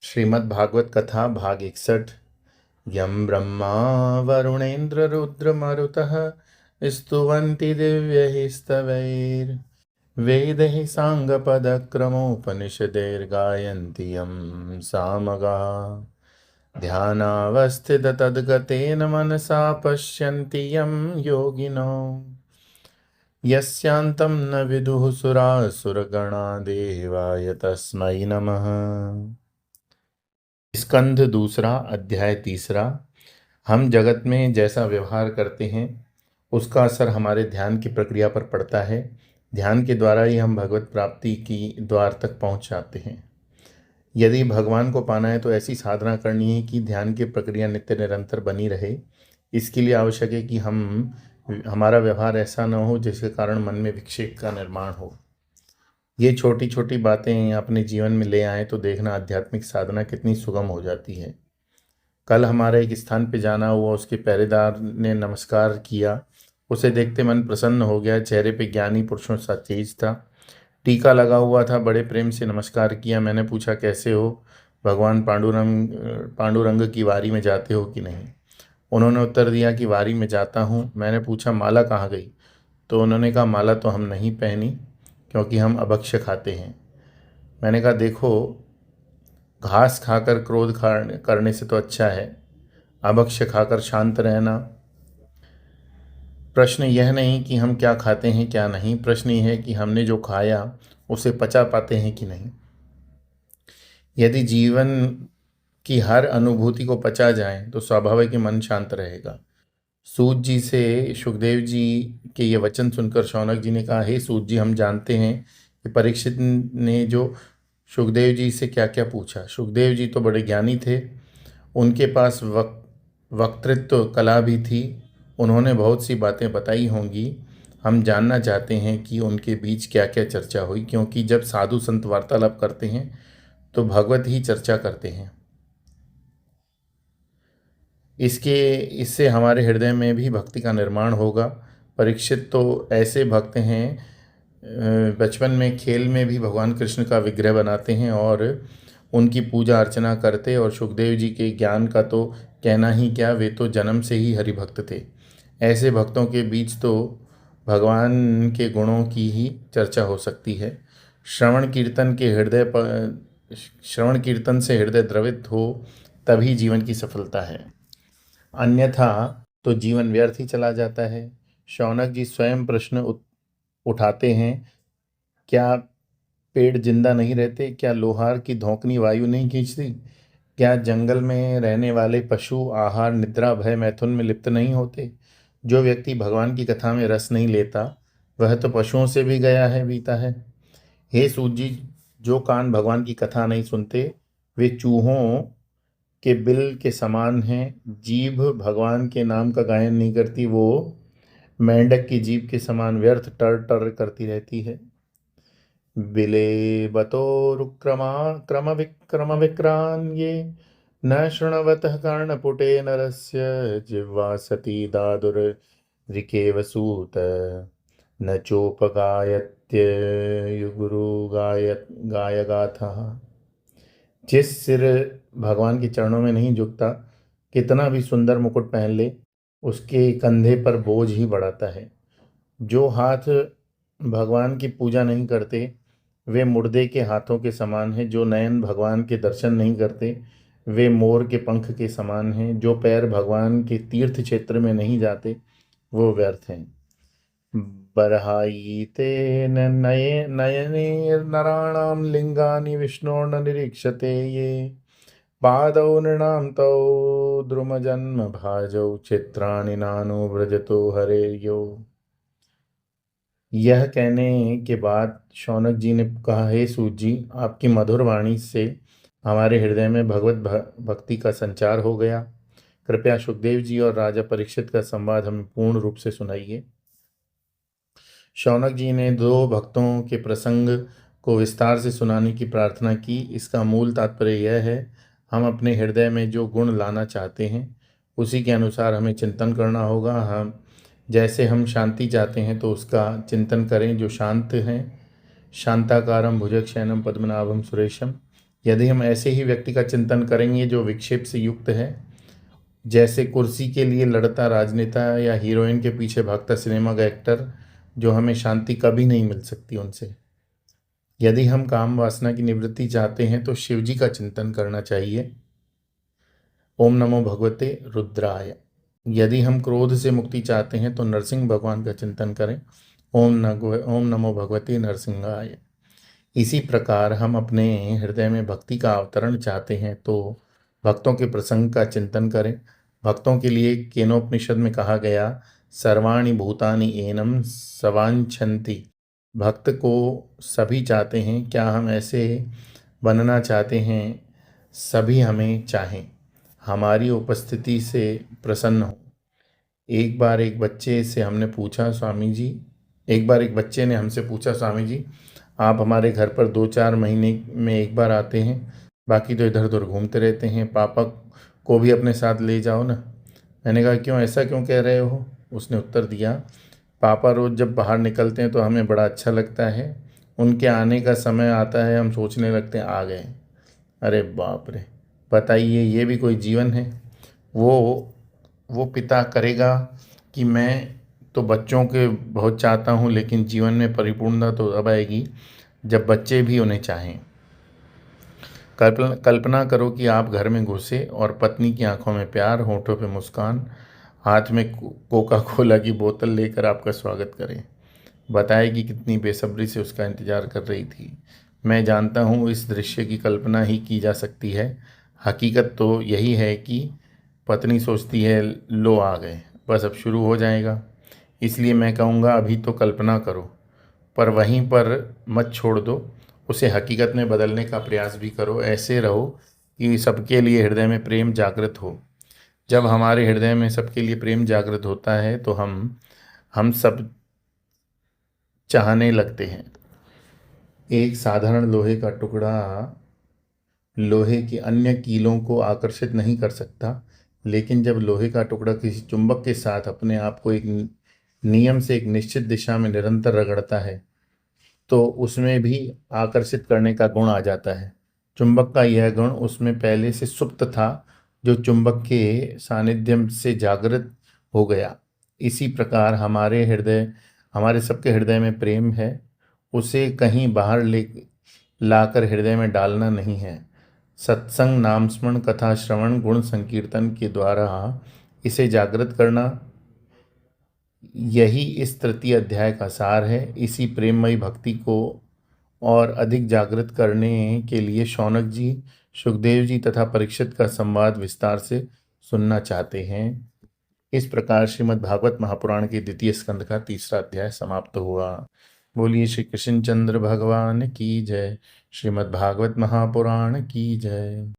श्रीमद्भागवत कथा भाग 61। यं ब्रह्मा वरुणेन्द्र रुद्रमरुतः स्तुवन्ति दिव्यैः स्तवैर्वेदैः साङ्गपदक्रमोपनिषदैर्गायन्ति यं सामगाः। ध्यानावस्थिततद्गतेन मनसा पश्यन्ति यं योगिनो यस्यान्तं न विदुः सुरासुरगणा देवाय तस्मै नमः। स्कंध दूसरा अध्याय तीसरा। हम जगत में जैसा व्यवहार करते हैं उसका असर हमारे ध्यान की प्रक्रिया पर पड़ता है। ध्यान के द्वारा ही हम भगवत प्राप्ति की द्वार तक पहुंच जाते हैं। यदि भगवान को पाना है तो ऐसी साधना करनी है कि ध्यान की प्रक्रिया नित्य निरंतर बनी रहे। इसके लिए आवश्यक है कि हमारा व्यवहार ऐसा न हो जिसके कारण मन में विक्षेप का निर्माण हो। ये छोटी छोटी बातें अपने जीवन में ले आए तो देखना आध्यात्मिक साधना कितनी सुगम हो जाती है। कल हमारा एक स्थान पे जाना हुआ, उसके पहरेदार ने नमस्कार किया। उसे देखते मन प्रसन्न हो गया। चेहरे पे ज्ञानी पुरुषों सा तेज था। टीका लगा हुआ था। बड़े प्रेम से नमस्कार किया। मैंने पूछा, कैसे हो? भगवान पांडुरंग की वारी में जाते हो कि नहीं? उन्होंने उत्तर दिया कि वारी में जाता हूँ। मैंने पूछा, माला कहाँ गई? तो उन्होंने कहा, माला तो हम नहीं पहनी क्योंकि हम अभक्ष्य खाते हैं। मैंने कहा, देखो, घास खाकर क्रोध करने से तो अच्छा है अभक्ष्य खाकर शांत रहना। प्रश्न यह नहीं कि हम क्या खाते हैं क्या नहीं, प्रश्न यह है कि हमने जो खाया उसे पचा पाते हैं कि नहीं। यदि जीवन की हर अनुभूति को पचा जाए तो स्वाभाविक ही मन शांत रहेगा। सूत जी से सुखदेव जी के ये वचन सुनकर शौनक जी ने कहा, हे सूत जी, हम जानते हैं कि परीक्षित ने जो सुखदेव जी से क्या क्या पूछा। सुखदेव जी तो बड़े ज्ञानी थे। उनके पास वक्तृत्व कला भी थी। उन्होंने बहुत सी बातें बताई होंगी। हम जानना चाहते हैं कि उनके बीच क्या क्या चर्चा हुई, क्योंकि जब साधु संत वार्तालाप करते हैं तो भगवत ही चर्चा करते हैं। इससे हमारे हृदय में भी भक्ति का निर्माण होगा। परीक्षित तो ऐसे भक्त हैं, बचपन में खेल में भी भगवान कृष्ण का विग्रह बनाते हैं और उनकी पूजा अर्चना करते। और सुखदेव जी के ज्ञान का तो कहना ही क्या, वे तो जन्म से ही हरिभक्त थे। ऐसे भक्तों के बीच तो भगवान के गुणों की ही चर्चा हो सकती है। श्रवण कीर्तन से हृदय द्रवित हो तभी जीवन की सफलता है, अन्यथा तो जीवन व्यर्थ ही चला जाता है। शौनक जी स्वयं प्रश्न उठाते हैं, क्या पेड़ जिंदा नहीं रहते? क्या लोहार की धोंकनी वायु नहीं खींचती? क्या जंगल में रहने वाले पशु आहार निद्रा भय मैथुन में लिप्त नहीं होते? जो व्यक्ति भगवान की कथा में रस नहीं लेता वह तो पशुओं से भी गया है बीता है। हे सूत जी, जो कान भगवान की कथा नहीं सुनते वे चूहों के बिल के समान हैं। जीभ भगवान के नाम का गायन नहीं करती, वो मेंढक की जीभ के समान व्यर्थ टर टर करती रहती है। बिले बतोरुक्रमा क्रम विक्रम विक्रान्ये न शृण्वतः कर्णपुटे नरस्य जिह्वा सती दादुर्रिकेव सूत न चोपगायत्युगुरु गायगाथा। जिस सिर भगवान के चरणों में नहीं झुकता, कितना भी सुंदर मुकुट पहन ले, उसके कंधे पर बोझ ही बढ़ाता है। जो हाथ भगवान की पूजा नहीं करते वे मुर्दे के हाथों के समान हैं। जो नयन भगवान के दर्शन नहीं करते वे मोर के पंख के समान हैं। जो पैर भगवान के तीर्थ क्षेत्र में नहीं जाते वो व्यर्थ हैं। बर्हायीते नये नयनेर्नराणां लिंगानि विष्णोर्न निरीक्षते ये पादौ नृणां तौ द्रुमजन्म भाजौ चित्राणि नानु व्रजतो हरेर्यो। यह कहने के बाद शौनक जी ने कहा, हे सूत जी, आपकी मधुर वाणी से हमारे हृदय में भगवत भक्ति का संचार हो गया। कृपया सुखदेव जी और राजा परीक्षित का संवाद हमें पूर्ण रूप से सुनाइए। शौनक जी ने दो भक्तों के प्रसंग को विस्तार से सुनाने की प्रार्थना की। इसका मूल तात्पर्य यह है, हम अपने हृदय में जो गुण लाना चाहते हैं उसी के अनुसार हमें चिंतन करना होगा। जैसे हम शांति चाहते हैं तो उसका चिंतन करें। जो शांत हैं, शांताकारं भुजगशयनं पद्मनाभं सुरेशम, यदि हम ऐसे ही व्यक्ति का चिंतन करेंगे जो विक्षेप से युक्त है, जैसे कुर्सी के लिए लड़ता राजनेता या हीरोइन के पीछे भागता सिनेमा का एक्टर, जो हमें शांति कभी नहीं मिल सकती उनसे। यदि हम काम वासना की निवृत्ति चाहते हैं तो शिव जी का चिंतन करना चाहिए। ओम नमो भगवते रुद्राय। यदि हम क्रोध से मुक्ति चाहते हैं तो नरसिंह भगवान का चिंतन करें। ओम नमो भगवते नरसिंहाय। इसी प्रकार हम अपने हृदय में भक्ति का अवतरण चाहते हैं तो भक्तों के प्रसंग का चिंतन करें। भक्तों के लिए केनोपनिषद में कहा गया, सर्वाणि भूतानि एनम सवांछन्ति। भक्त को सभी चाहते हैं। क्या हम ऐसे बनना चाहते हैं सभी हमें चाहें, हमारी उपस्थिति से प्रसन्न हो। एक बार एक बच्चे ने हमसे पूछा, स्वामी जी आप हमारे घर पर 2-4 महीने में एक बार आते हैं, बाकी तो इधर उधर घूमते रहते हैं, पापा को भी अपने साथ ले जाओ ना। मैंने कहा क्यों, ऐसा क्यों कह रहे हो? उसने उत्तर दिया, पापा रोज़ जब बाहर निकलते हैं तो हमें बड़ा अच्छा लगता है, उनके आने का समय आता है हम सोचने लगते हैं आ गए। अरे बाप रे, बताइए ये भी कोई जीवन है? वो पिता करेगा कि मैं तो बच्चों के बहुत चाहता हूँ, लेकिन जीवन में परिपूर्णता तो तब आएगी जब बच्चे भी उन्हें चाहें। कल्पना करो कि आप घर में घुसे और पत्नी की आंखों में प्यार, होठों पे मुस्कान, हाथ में कोका कोला की बोतल लेकर आपका स्वागत करें। बताएगी कितनी बेसब्री से उसका इंतजार कर रही थी। मैं जानता हूँ इस दृश्य की कल्पना ही की जा सकती है, हकीकत तो यही है कि पत्नी सोचती है लो आ गए, बस अब शुरू हो जाएगा। इसलिए मैं कहूँगा अभी तो कल्पना करो, पर वहीं पर मत छोड़ दो, उसे हकीकत में बदलने का प्रयास भी करो। ऐसे रहो कि सबके लिए हृदय में प्रेम जागृत हो। जब हमारे हृदय में सबके लिए प्रेम जागृत होता है तो हम सब चाहने लगते हैं। एक साधारण लोहे का टुकड़ा लोहे के अन्य कीलों को आकर्षित नहीं कर सकता, लेकिन जब लोहे का टुकड़ा किसी चुंबक के साथ अपने आप को एक नियम से एक निश्चित दिशा में निरंतर रगड़ता है तो उसमें भी आकर्षित करने का गुण आ जाता है। चुंबक का यह गुण उसमें पहले से सुप्त था, जो चुंबक के सानिध्य से जागृत हो गया। इसी प्रकार हमारे सबके हृदय में प्रेम है, उसे कहीं बाहर ले लाकर हृदय में डालना नहीं है। सत्संग, नाम स्मरण, कथा श्रवण, गुण संकीर्तन के द्वारा इसे जागृत करना, यही इस तृतीय अध्याय का सार है। इसी प्रेममयी भक्ति को और अधिक जागृत करने के लिए शौनक जी, सुखदेव जी तथा परीक्षित का संवाद विस्तार से सुनना चाहते हैं। इस प्रकार श्रीमद् भागवत महापुराण के द्वितीय स्कंद का तीसरा अध्याय समाप्त हुआ। बोलिए श्री कृष्ण चंद्र भगवान की जय। श्रीमद् भागवत महापुराण की जय।